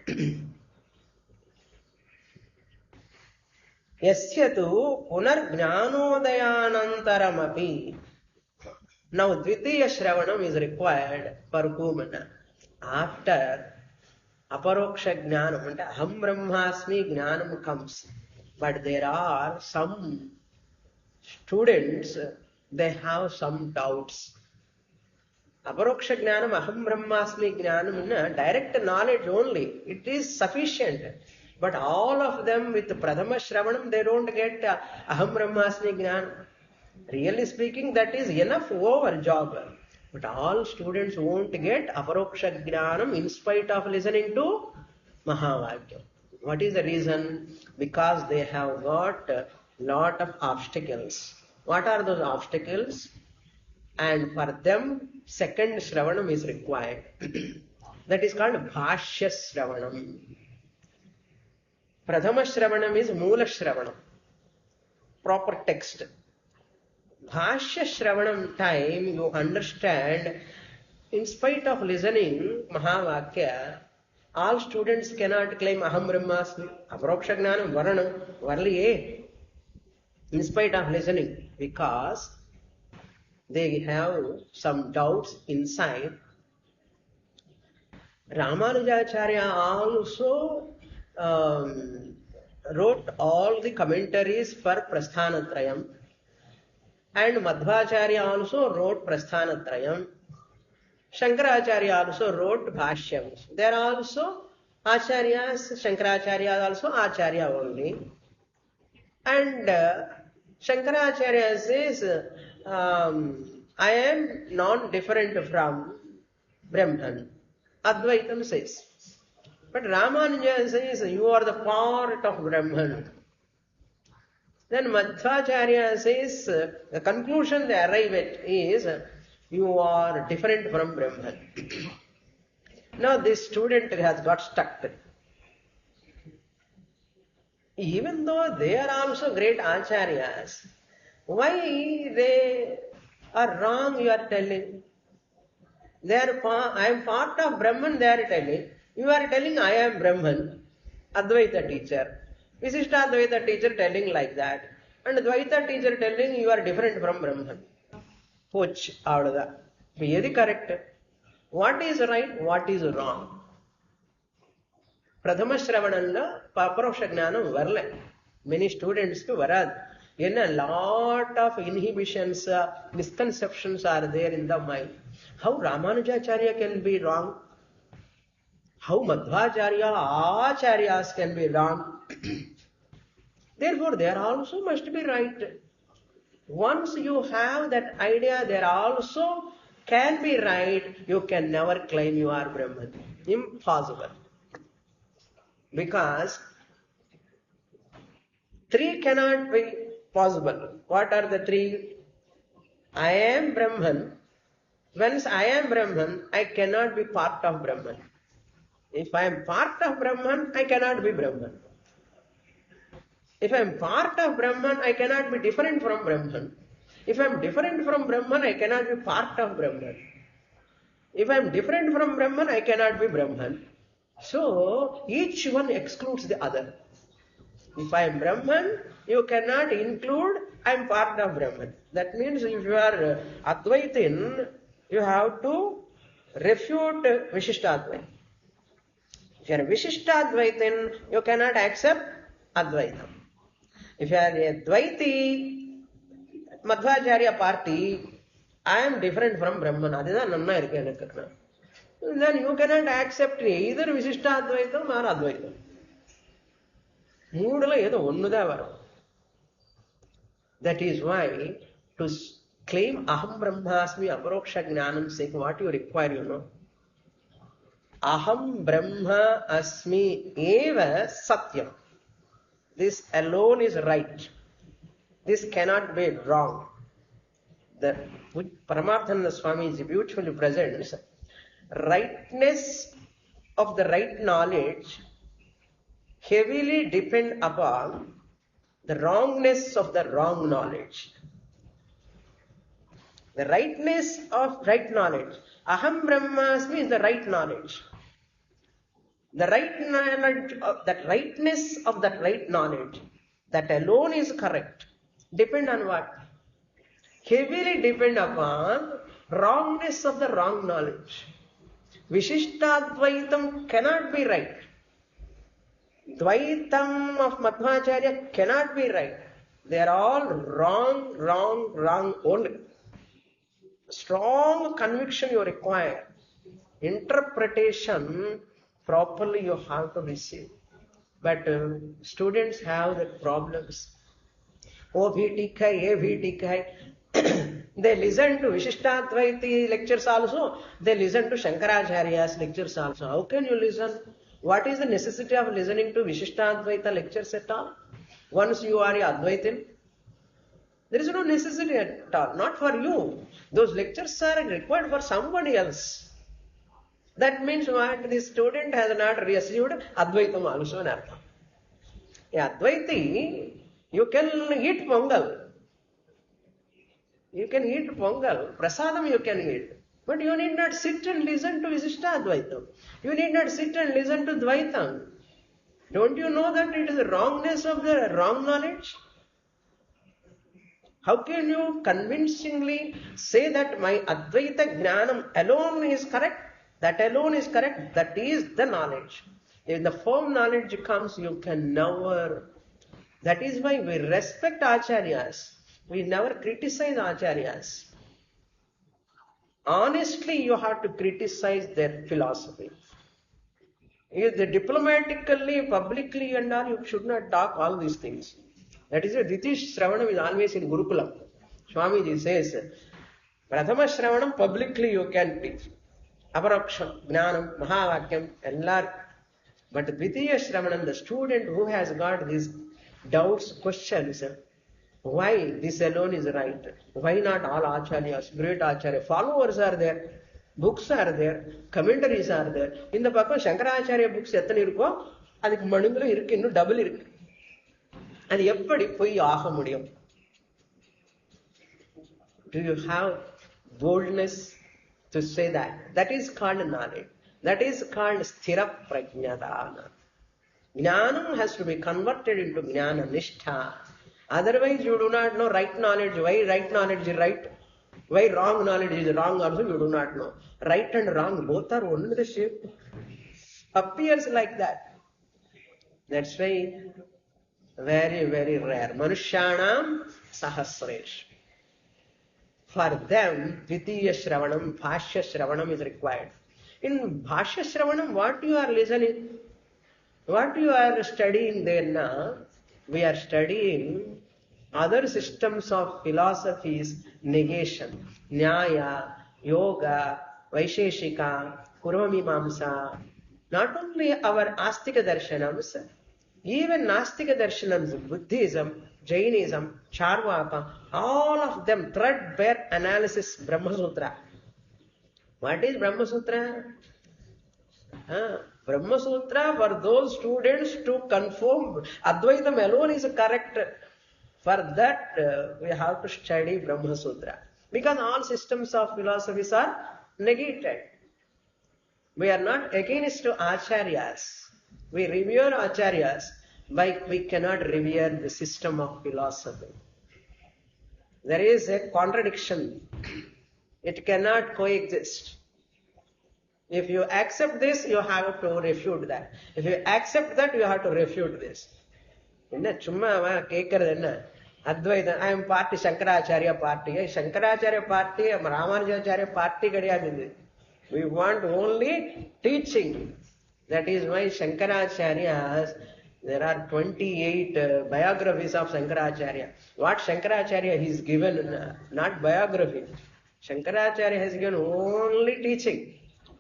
Yasyatu punarjnanodayanantaramapi. Now Dvitiya Shravanam is required for whom? After Aparoksha Jnanam, Aham Brahmasmi Jnanam comes. But there are some students, they have some doubts. Aparoksha Jnanam, Aham Brahmasmi Jnanam, direct knowledge only. It is sufficient. But all of them with Prathama Shravanam, they don't get Aham Brahmasmi Jnana. Really speaking, that is enough over job. But all students won't get Aparoksha Jnanam in spite of listening to Mahavakyam. What is the reason? Because they have got a lot of obstacles. What are those obstacles? And for them, second Shravanam is required. That is called Bhashya Shravanam. Prathama Shravanam is Moola Shravanam, proper text. Bhashya Shravanam time, you understand, in spite of listening Mahavakya, all students cannot claim Aham Brahmasmi, Aparoksha Jnanam, Varanam, Varliye, in spite of listening, because they have some doubts inside. Ramanujacharya also wrote all the commentaries for Prasthanatrayam, and Madhvacharya also wrote Prasthanatrayam. Shankaracharya also wrote Bhashyams. There are also Acaryas, Shankaracharya also Acharya only. And Shankaracharya says, I am non-different from Brahman. Advaitam says. But Ramanuja says, you are the part of Brahman. Then Madhvacharya says, the conclusion they arrive at is, you are different from Brahman. Now this student has got stuck. Even though they are also great Acaryas, why they are wrong, you are telling? I am part of Brahman, they are telling. You are telling I am Brahman, Advaita teacher. Visishta Advaita teacher telling like that. And Advaita teacher telling you are different from Brahman. போச்சு அவ்வளவுதான். இப்ப எது correct? What is right, what is wrong? பிரதம ஸ்ரவணம்ல அபரோக்ஷ ஞானம் வரல. Many ஸ்டூடெண்ட்ஸ்க்கு வராது. என்ன, lot of inhibitions, misconceptions are there in the mind. How Ramanujacharya can be wrong? How Madhvacharya, ācaryas can be wrong. Therefore, they also must be right. Once you have that idea, they also can be right, you can never claim you are Brahman. Impossible. Because three cannot be possible. What are the three? I am Brahman. Once I am Brahman, I cannot be part of Brahman. If I am part of Brahman, I cannot be Brahman. If I am part of Brahman, I cannot be different from Brahman. If I am different from Brahman, I cannot be part of Brahman. If I am different from Brahman, I cannot be Brahman. So, each one excludes the other. If I am Brahman, you cannot include I am part of Brahman. That means if you are Advaitin, you have to refute Vishishtadvaita. If you are Vishishtadvaitin, you cannot accept Advaita. If you are a Dvaiti, Madhvacharya party, I am different from Brahman. Then you cannot accept either Vishishtadvaitam or Advaitam. That is why to claim Aham Brahmasmi Aparoksha Jnanam sake, what you require, you know. Aham Brahma Asmi Eva Satyam. This alone is right. This cannot be wrong. The Paramārthananda Swamiji beautifully presents rightness of the right knowledge heavily depend upon the wrongness of the wrong knowledge. The rightness of right knowledge. Aham Brahmasmi is the right knowledge. The right knowledge, that rightness of that right knowledge, that alone is correct, depend on what? Heavily depend upon wrongness of the wrong knowledge. Vishishtadvaitam cannot be right. Dvaitam of Madhvacharya cannot be right. They are all wrong only. Strong conviction you require. Interpretation properly you have to receive. But students have the problems. Oh, VTK, VTK. They listen to Vishishtadvaiti lectures also. They listen to Shankaracharya's lectures also. How can you listen? What is the necessity of listening to Vishishtadvaita lectures at all? Once you are a Advaitin, there is no necessity at all. Not for you. Those lectures are required for somebody else. That means what? The student has not received Advaitam also in Artham. A Advaiti, you can eat Pongal. You can eat Pongal. Prasadam you can eat. But you need not sit and listen to Vishishtadvaitam. You need not sit and listen to Dvaitam. Don't you know that it is the wrongness of the wrong knowledge? How can you convincingly say that my Advaita Jnanam alone is correct? That alone is correct. That is the knowledge. If the firm knowledge comes, you can never. That is why we respect ācaryas. We never criticize ācaryas. Honestly, you have to criticize their philosophy. If they diplomatically, publicly and all, you should not talk all these things. That is why Ditish Shravanam is always in Gurukulam. Swamiji says, Prathama Shravanam publicly you can teach. Aparaksham, Jnanam, Mahavakyam, Ellar. But Dvitiya Shravanam, the student who has got these doubts, questions, why this alone is right? Why not all ācaryas, great ācarya? Followers are there, books are there, commentaries are there. In the பக்கம் Shankaracharya books எத்தனை இருக்கோ அதுக்கு மடங்குல இருக்கு, இன்னும் double இருக்கு. அது எப்படி போய் ஆக முடியும்? Do you have boldness to say that? That is called knowledge. That is called sthira prajnadana. Jnanam has to be converted into jnana nishtha. Otherwise you do not know right knowledge. Why right knowledge is right? Why wrong knowledge is wrong also you do not know. Right and wrong, both are only the shape. Appears like that. That's why very, very rare. Manushyanam sahasresh. For them, Dvitiya Shravanam, Bhashya Shravanam is required. In Bhashya Shravanam, what you are listening? What you are studying there now? We are studying other systems of philosophies, negation, Nyāya, Yoga, Vaisheshika, Mīmāṃsā. Not only our Astika Darshanams, even Nastika Darshanams, Buddhism, Jainism, Charvaka, all of them threadbare analysis Brahma Sutra. What is Brahma Sutra? Brahma Sutra for those students to confirm Advaitam alone is correct. For that we have to study Brahma Sutra. Because all systems of philosophies are negated. We are not against ācaryas. We revere ācaryas, but we cannot revere the system of philosophy. There is a contradiction. It cannot coexist. If you accept this, you have to refute that. If you accept that, you have to refute this. Advaita, I am party Shankaracharya party. Shankaracharya party, Ramanujacharya party. We want only teaching. That is why Shankaracharyas, there are 28 biographies of Shankaracharya. What Shankaracharya is given, not biography. Shankaracharya has given only teaching.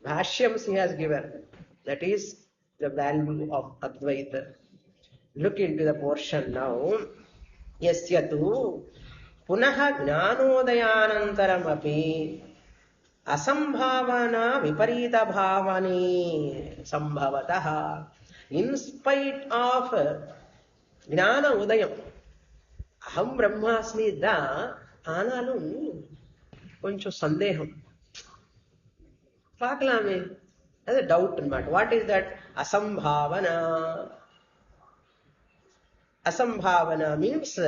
Bhashyams he has given. That is the value of Advaita. Look into the portion now. Yasyatu punaha jnanodayānantaram api asambhavana viparita bhavani sambhavataha. In spite of jnana udayam, aham brahmasmi da analum koncho sandeham. Paklame. That's a doubt in matter. What is that? Asambhavana. Asambhavana means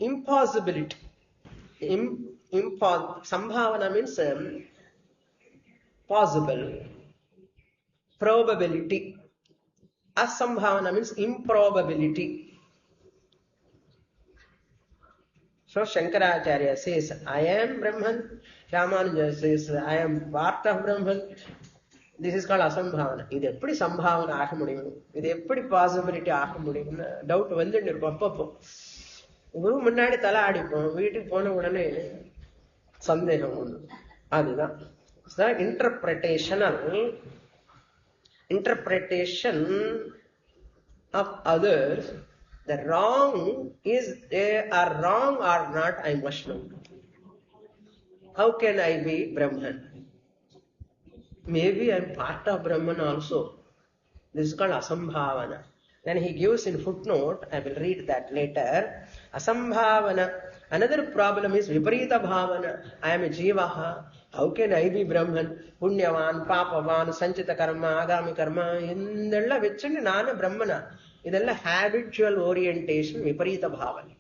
impossibility. Sambhavana means possible. Probability. Asambhavana means improbability. So Shankaracharya says, I am Brahman. Ramanuja says, I am part of Brahman. This is called asambhavana. This is eppadi sambhavana aaga mudiyum. This is eppadi possibility aaga mudiyum. Doubt vandundu irukum appappo. Guru munnadi thala adipom. Veetukku pona udane sandeham undu. Adudha. So interpretation of others. The wrong is they are wrong or not, I must know. How can I be Brahman? Maybe I am part of Brahman also. This is called asambhavana. Then he gives in footnote, I will read that later. Asambhavana. Another problem is viparita bhavana. I am a jivaha. How can I be Brahman? Punyavan, papavan, sanchita karma, agami karma. Indella vechandi nana Brahmana. Idella habitual orientation, viparita bhavana.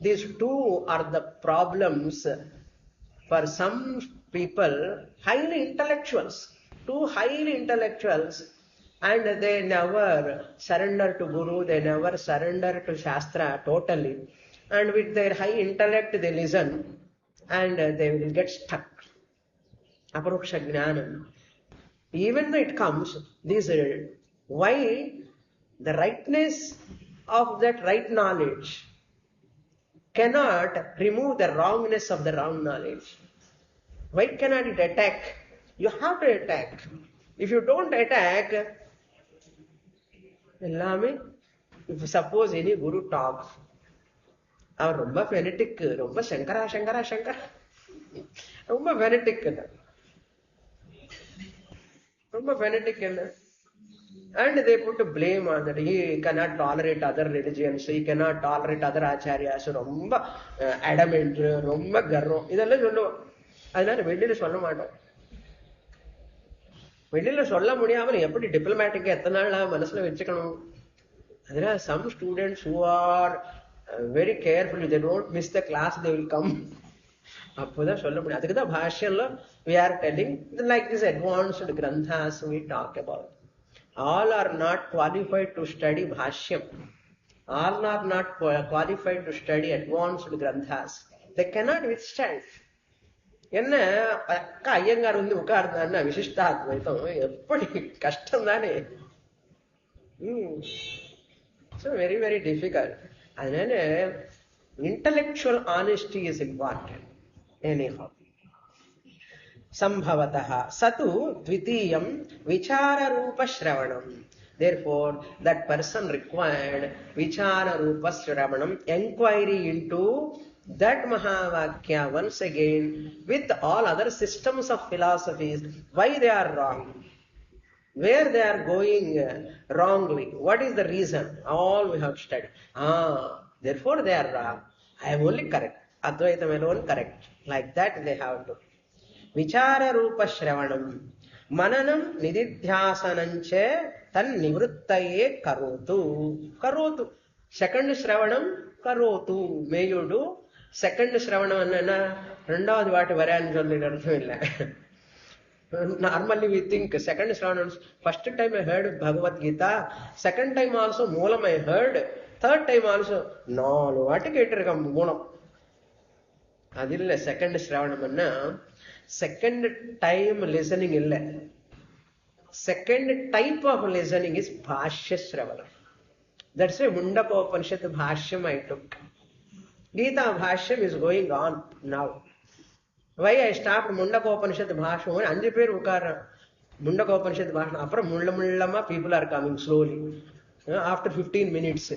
These two are the problems for some people, highly intellectuals. Two highly intellectuals, and they never surrender to Guru, they never surrender to Shastra totally. And with their high intellect, they listen, and they will get stuck. Aparoksha Jnana. Even though it comes, this why the rightness of that right knowledge cannot remove the wrongness of the wrong knowledge. Why cannot it attack? You have to attack. If you don't attack, if suppose any Guru talks, our Rumba fanatic, Rumba Shankara, Rumba fanatic. Rumba fanatic. And they put a blame on that. He cannot tolerate other religions, he cannot tolerate other acharyas, Rumba adamant, Rumba garro. Idella sollu. Adana velila solla maattom. Velila solla mudiyamal eppadi diplomatic எத்தனை நாள் மனசுல வெச்சுக்கணும். There are some students who are very carefully. They don't miss the class, they will come. We are telling, like this advanced granthas we talk about. All are not qualified to study bhashyam. All are not qualified to study advanced granthas. They cannot withstand. என்ன அக்கா ஐயங்கார் வந்து உட்கார்ந்தாருன்னா விசிஷ்டாத்வைத்தம் எப்படி கஷ்டம் தானே. So very, very difficult. அதனால intellectual honesty is important. Anyhow. Sambhavatah satu dvitiyam vichara rupa shravanam. Therefore, that person required vichara rupa shravanam, inquiry into that Mahavakya once again with all other systems of philosophies, why they are wrong, where they are going wrongly, what is the reason, all we have studied. Therefore they are wrong, I am only correct, Advaitam alone correct. Like that they have to. Vichara rupa shravanam mananam nididhyasananche tan nivruttaye karotu. Second shravanam karotu, may you do. Second shravanam enna rendavathu vaati varanu sollira artham illa. Normally we think second shravanam, first time I heard Bhagavadgītā, second time also moolam I heard, third time also nalu vaati kettirukam moolam. Adilla second shravanam enna second time listening illa. Second type of listening is bhashya shravanam. That's why Upaniṣads bhashyam I took. Gita bhashyam is going on now. Why I stopped Upaniṣads bhashyam? Anju per ukara Upaniṣads bhashyam. Apra mullama people are coming slowly. After 15 minutes.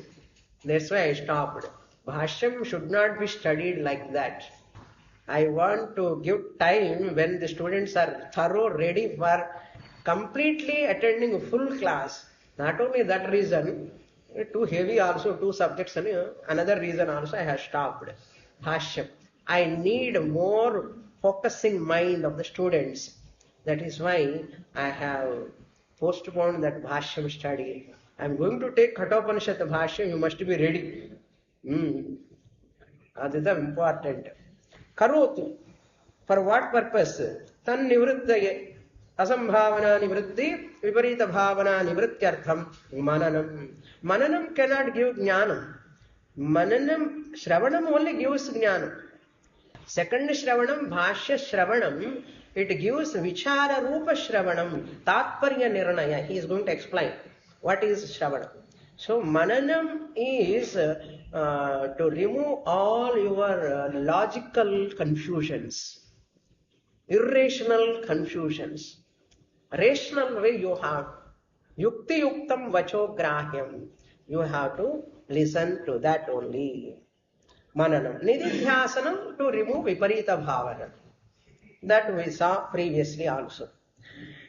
That's why I stopped. Bhashyam should not be studied like that. I want to give time when the students are thorough, ready for completely attending a full class. Not only that reason, too heavy also, two subjects, another reason also I have stopped bhashyam. I need more focusing mind of the students. That is why I have postponed that bhashyam study. I am going to take Kathopanishad bhashyam, you must be ready. That is important. Karotu. For what purpose? Tan nivruttaye. Asambhavana nivrutti, viparita bhavana nivrutyartham, mananam. Mananam cannot give jnanam. Mananam, shravanam only gives jnanam. Second shravanam, bhashya shravanam, it gives vichara rupa shravanam, tatparya nirnaya. He is going to explain what is shravanam. So mananam is to remove all your logical confusions, irrational confusions. Rational way you have. Yukti yuktam vacho grahyam. You have to listen to that only. Mananam. Nididhyasanam to remove viparita bhavana. That we saw previously also.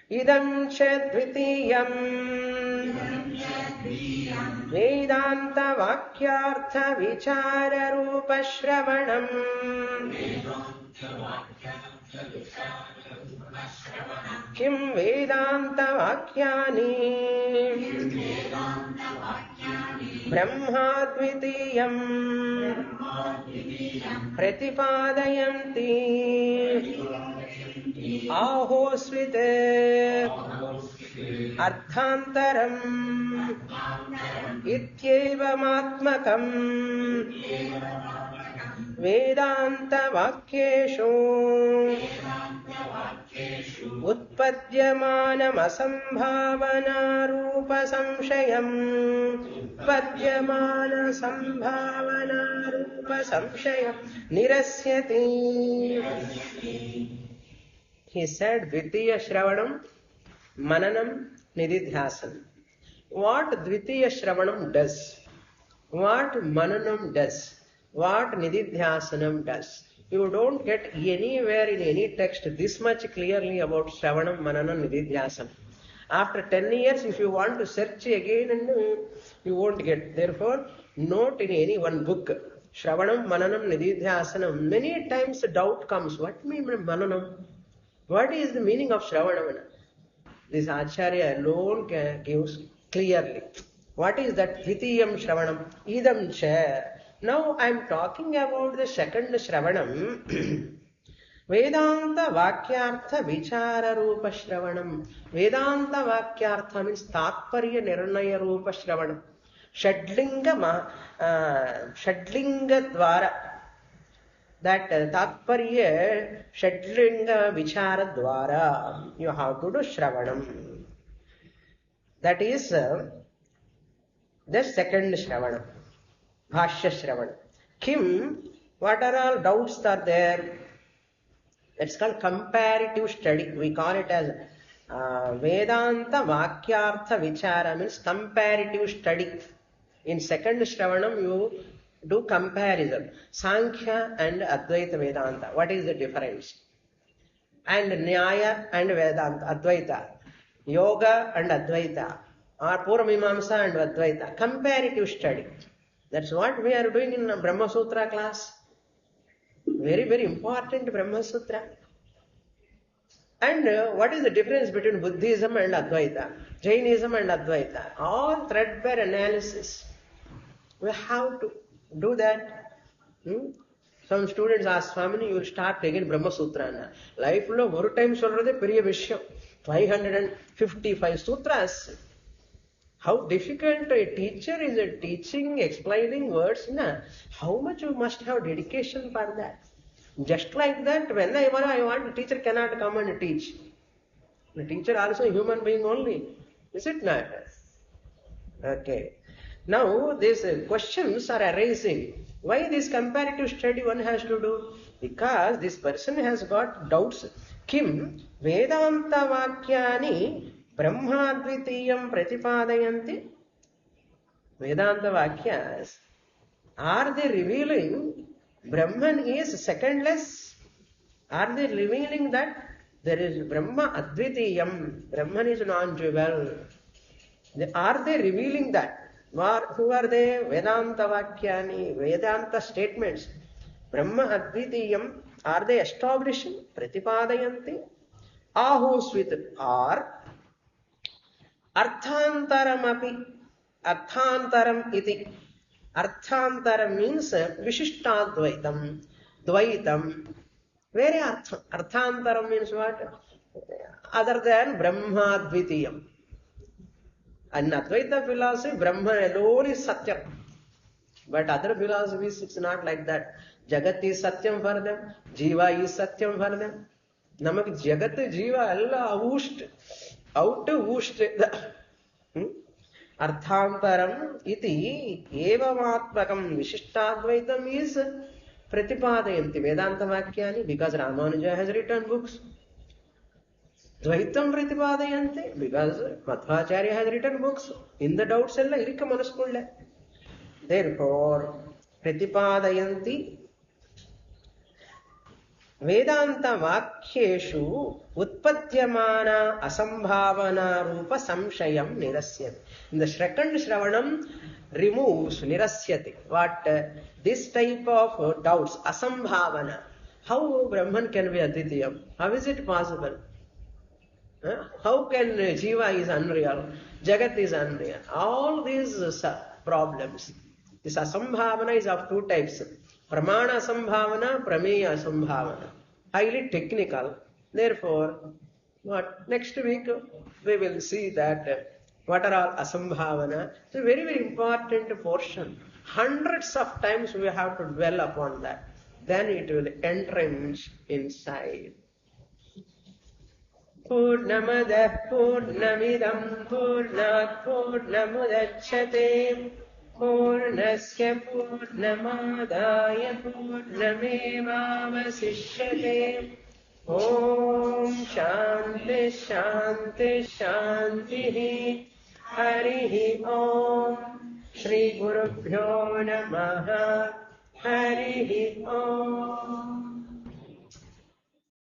Idam chedvitiyam Vedānta vakyartha vichara rupa shravanam Kim Vedānta vakyani Brahmadvitiyam Pratipadayanti Ahosvite Ardhantaram Ityevamatmakam Vedānta vakyeshu Utpadyamanam asambhavana rupa samshayam Padyamana sambhavana rupa samshayam Nirasyati. He said Dvitiya Shravanam Mananam Nididhyasanam. What Dvitiya Shravanam does, what Mananam does, what Nididhyasanam does. You don't get anywhere in any text this much clearly about Shravanam, Mananam, Nididhyasanam. After 10 years, if you want to search again, and you won't get. Therefore, note in any one book, Shravanam, Mananam, Nididhyasanam. Many times doubt comes. What means Mananam? What is the meaning of Shravanam? This Acharya alone gives clearly. What is that Dvitiyam Shravanam? Idam cha. Now I am talking about the second Shravanam. Vedānta Vakyartha Vichara Rupa Shravanam. Vedānta Vakyartha means Tātparya Nirnaya Rupa Shravanam. Shadlinga Dvara. That Tātparya Shadlinga Vichara Dvara. You have to do Shravanam. That is the second Shravanam. Bhashya Shravanam. Kim, what are all doubts are there? It's called comparative study. We call it as Vedānta Vakyartha Vichara means comparative study. In second Shravanam, you do comparison. Sānkhya and Advaita Vedanta. What is the difference? And Nyāya and Vedānta, Advaita. Yoga and Advaita. Or Mīmāṃsā and Advaita. Comparative study. That's what we are doing in Brahma Sutra class. Very, very important Brahma Sutra. And what is the difference between Buddhism and Advaita? Jainism and Advaita? All threadbare analysis. We have to do that. Some students ask, Swamini, you will start again Brahma Sutra. Life lo one time solrade periya vishayam. 555 sutras. How difficult a teacher is teaching, explaining words. How much you must have dedication for that. Just like that, whenever I want, the teacher cannot come and teach. The teacher also a human being only. Is it not? Okay. Now, these questions are arising. Why this comparative study one has to do? Because this person has got doubts. Kim Vedanta Vakyani Brahmadvitiyam Pratipadayanti. Vedanta Vakyas, are they revealing Brahman is secondless? Are they revealing that there is Brahma Advitiyam, Brahman is non-dual? Are they revealing that? Who are they? Vedanta Vakyani, Vedanta statements. Brahma Advitiyam, are they establishing? Pratipadayanti. Ahus with or Arthantaram iti. Arthantaram means Vishishtadvaitam, Dvaitam. Very Arthantaram means what? Other than Brahmadvitiyam. In Advaita philosophy, Brahman alone is Satyam. But other philosophies, it's not like that. Jagat is Satyam for them. Jiva is Satyam for them. Namak Jagat, Jiva, Allah, out-wooshed. Arthantaram iti evamatmakam Vishishtadvaitam is Pratipadayanti Vedanta Vakyani, because Ramanuja has written books. Dvaitam Pratipadayanti, because Madhvacharya has written books. In the doubts ella irika manaskulle. Therefore, Pratipadayanti Vedanta Vakyeshu Utpatyamana Asambhavana Rupa Samshayam Nirasyati. In the second Shravanam removes Nirasyati. What? This type of doubts, Asambhavana. How Brahman can be Aditiyam? How is it possible? How can Jiva is unreal? Jagat is unreal. All these problems. This Asambhavana is of two types. Pramana Asambhavana, Prameya Asambhavana. Highly technical. Therefore, what? Next week we will see that what are all Asambhavana. It's a very, very important portion. Hundreds of times we have to dwell upon that. Then it will entrench inside. Purnamadah Purnamidam Purnat Purnamudachyate Purnasya Purnamadaya Purnamevavasishyate. Om Shanti Shanti Shanti. Harihi Om. Shri Gurubhyo Namaha. Harihi Om.